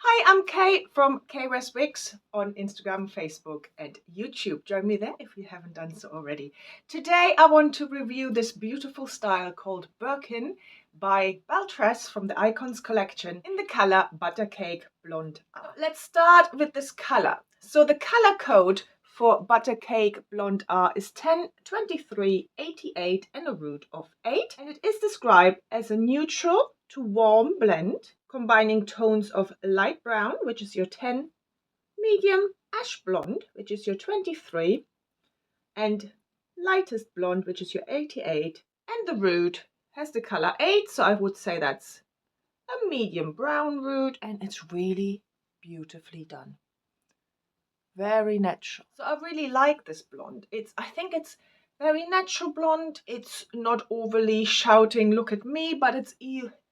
Hi, I'm Kay from Kay Wears Wigs on Instagram, Facebook and YouTube. Join me there if you haven't done so already. Today I want to review this beautiful style called Birkin by BelleTress from the Icons collection in the color Buttercake Blonde R. Let's start with this color. So the color code for Buttercake Blonde R is 10, 23, 88 and a root of 8. And it is described as a neutral to warm blend, combining tones of light brown, which is your 10, medium ash blonde, which is your 23, and lightest blonde, which is your 88. And the root has the color 8, so I would say that's a medium brown root, and it's really beautifully done. Very natural. So I really like this blonde. I think it's very natural blonde. It's not overly shouting, look at me, but it's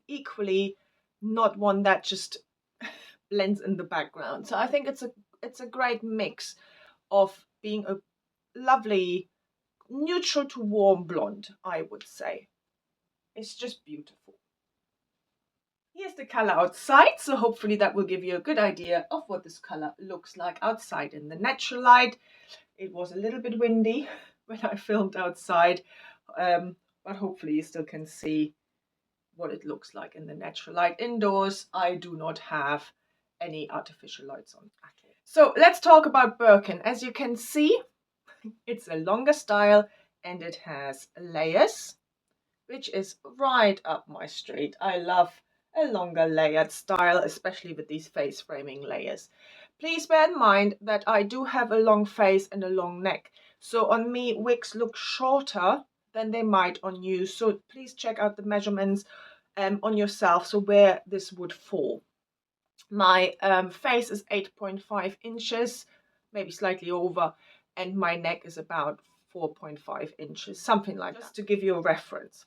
equally not one that just blends in the background. So I think it's a great mix of being a lovely neutral to warm blonde, I would say. It's just beautiful. Here's the color outside, so hopefully that will give you a good idea of what this color looks like outside in the natural light. It was a little bit windy when I filmed outside, but hopefully you still can see what it looks like in the natural light. Indoors, I do not have any artificial lights on at all. So let's talk about Birkin. As you can see, it's a longer style and it has layers, which is right up my street. I love a longer layered style, especially with these face framing layers. Please bear in mind that I do have a long face and a long neck. So on me, wigs look shorter than they might on you. So please check out the measurements on yourself, so where this would fall. My face is 8.5 inches, maybe slightly over, and my neck is about 4.5 inches, something like that, just to give you a reference.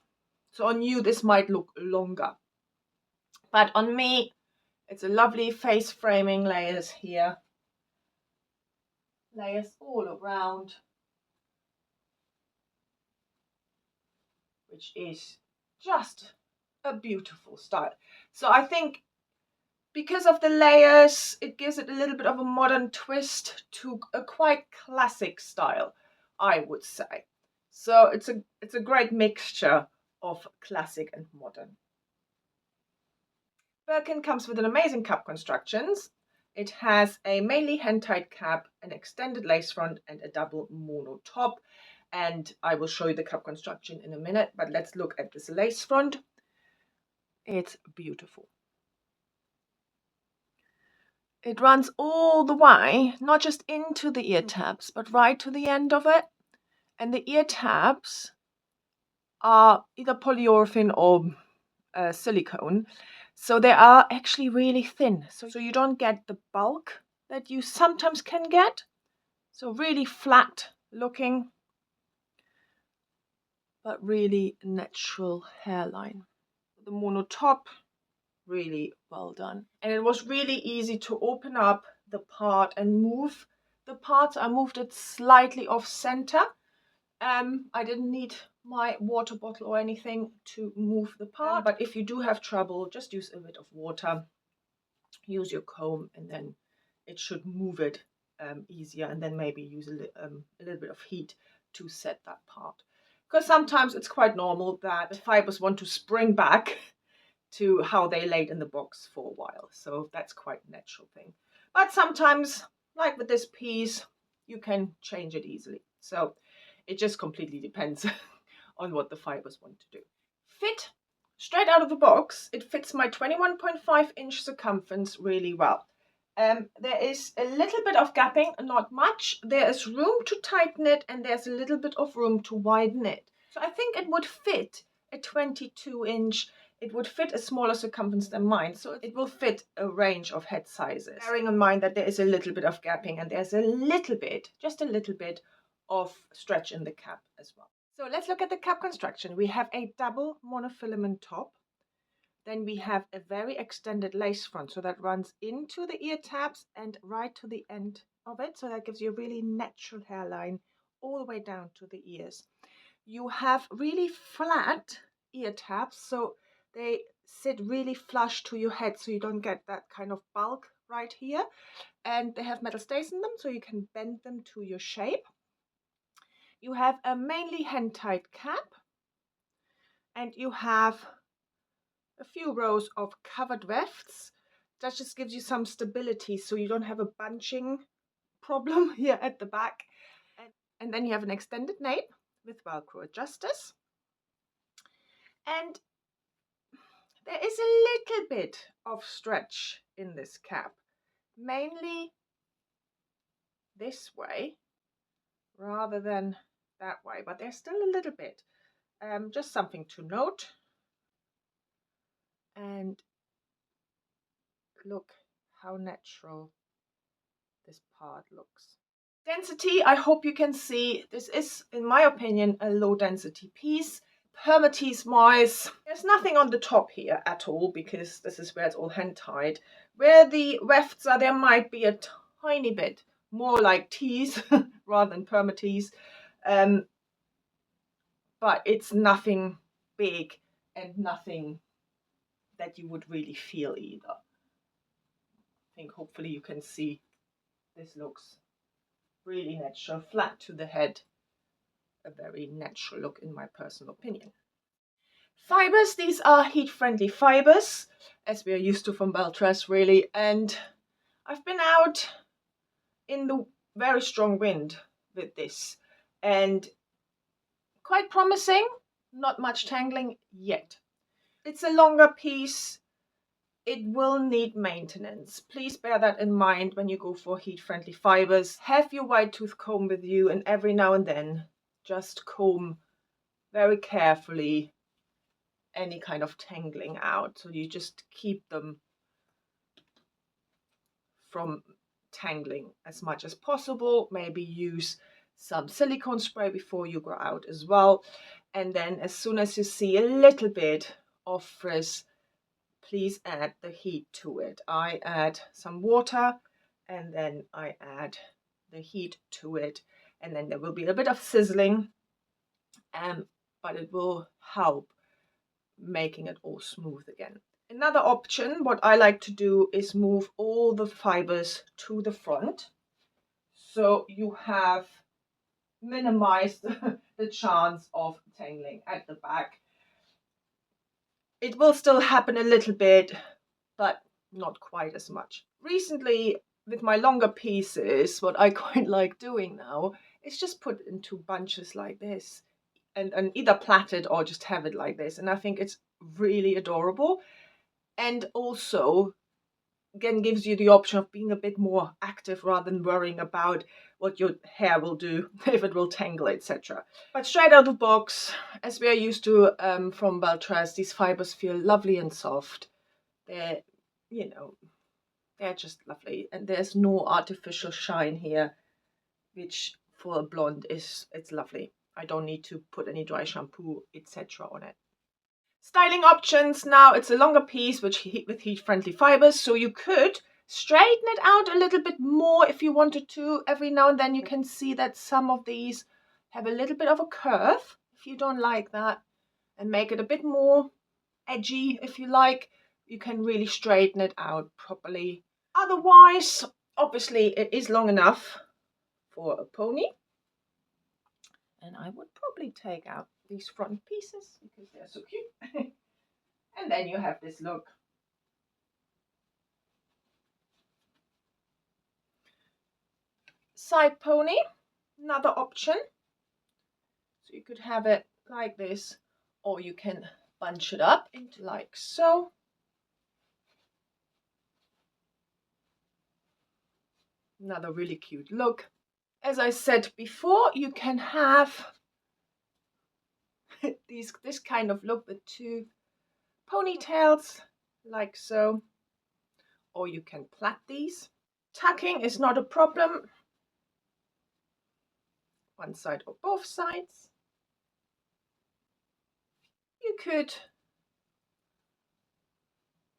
So on you, this might look longer. But on me, it's a lovely face framing layers here. Layers all around. Which is just a beautiful style. So I think because of the layers, it gives it a little bit of a modern twist to a quite classic style, I would say. So it's a great mixture of classic and modern. Birkin comes with an amazing cap constructions. It has a mainly hand-tied cap, an extended lace front, and a double mono top. And I will show you the cap construction in a minute, but let's look at this lace front. It's beautiful. It runs all the way, not just into the ear tabs, but right to the end of it. And the ear tabs are either polyurethane or silicone. So they are actually really thin. So you don't get the bulk that you sometimes can get. So really flat looking, but really natural hairline. The mono top, really well done. And it was really easy to open up the part and move the parts. I moved it slightly off center. I didn't need my water bottle or anything to move the part, but if you do have trouble, just use a bit of water, use your comb, and then it should move it easier, and then maybe use a little bit of heat to set that part, because sometimes it's quite normal that the fibers want to spring back to how they laid in the box for a while, so that's quite a natural thing. But sometimes, like with this piece, you can change it easily, so it just completely depends on what the fibers want to do. Fit, straight out of the box, it fits my 21.5 inch circumference really well. There is a little bit of gapping, not much. There is room to tighten it, and there's a little bit of room to widen it. So I think it would fit a 22 inch. It would fit a smaller circumference than mine, so it will fit a range of head sizes. Bearing in mind that there is a little bit of gapping and there's a little bit, just a little bit, of stretch in the cap as well. So let's look at the cap construction. We have a double monofilament top. Then we have a very extended lace front, so that runs into the ear tabs and right to the end of it. So that gives you a really natural hairline all the way down to the ears. You have really flat ear tabs, so they sit really flush to your head so you don't get that kind of bulk right here. And they have metal stays in them so you can bend them to your shape. You have a mainly hand-tied cap, and you have a few rows of covered wefts. That just gives you some stability so you don't have a bunching problem here at the back. And then you have an extended nape with Velcro adjusters. And there is a little bit of stretch in this cap, mainly this way rather than that way, but there's still a little bit. Just something to note. And look how natural this part looks. Density, I hope you can see, this is, in my opinion, a low density piece. Hermeties wise, there's nothing on the top here at all because this is where it's all hand tied. Where the wefts are, there might be a tiny bit more like tees rather than permatees, but it's nothing big and nothing that you would really feel either. I think hopefully you can see this looks really natural, flat to the head. A very natural look in my personal opinion. Fibers, these are heat-friendly fibers, as we are used to from BelleTress really, and I've been out in the very strong wind with this, and quite promising, not much tangling yet. It's a longer piece, it will need maintenance. Please bear that in mind when you go for heat-friendly fibers. Have your wide tooth comb with you, and every now and then just comb very carefully any kind of tangling out, so you just keep them from tangling as much as possible. Maybe use some silicone spray before you go out as well. And then as soon as you see a little bit of frizz, please add the heat to it. I add some water and then I add the heat to it, and then there will be a bit of sizzling, but it will help making it all smooth again. Another option, what I like to do is move all the fibers to the front, so you have minimized the chance of tangling at the back. It will still happen a little bit, but not quite as much. Recently, with my longer pieces, what I quite like doing now is just put into bunches like this, and either plait it or just have it like this. And I think it's really adorable. And also, again, gives you the option of being a bit more active rather than worrying about what your hair will do, if it will tangle, etc. But straight out of the box, as we are used to from BelleTress, these fibers feel lovely and soft. They're, you know, they're just lovely. And there's no artificial shine here, which for a blonde it's lovely. I don't need to put any dry shampoo, etc. on it. Styling options. Now it's a longer piece with heat-friendly fibers, so you could straighten it out a little bit more if you wanted to. Every now and then you can see that some of these have a little bit of a curve. If you don't like that, and make it a bit more edgy if you like, you can really straighten it out properly. Otherwise, obviously it is long enough for a pony, and I would probably take out these front pieces because they're so cute. And then you have this look. Side pony, another option. So you could have it like this, or you can bunch it up into like so. Another really cute look. As I said before, you can have this kind of look with two ponytails like so, or you can plait these. Tucking is not a problem, one side or both sides. You could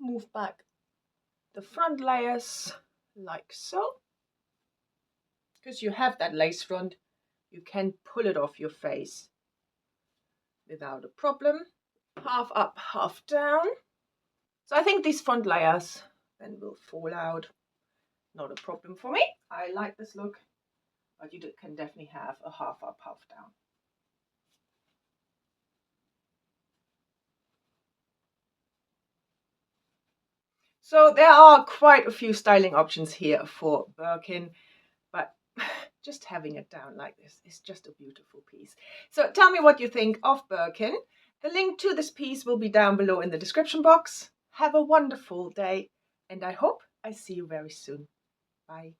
move back the front layers like so. Because you have that lace front, you can pull it off your face without a problem. Half up, half down. So I think these front layers then will fall out. Not a problem for me. I like this look, but you can definitely have a half up, half down. So there are quite a few styling options here for Birkin, but just having it down like this is just a beautiful piece. So tell me what you think of Birkin. The link to this piece will be down below in the description box. Have a wonderful day, and I hope I see you very soon. Bye.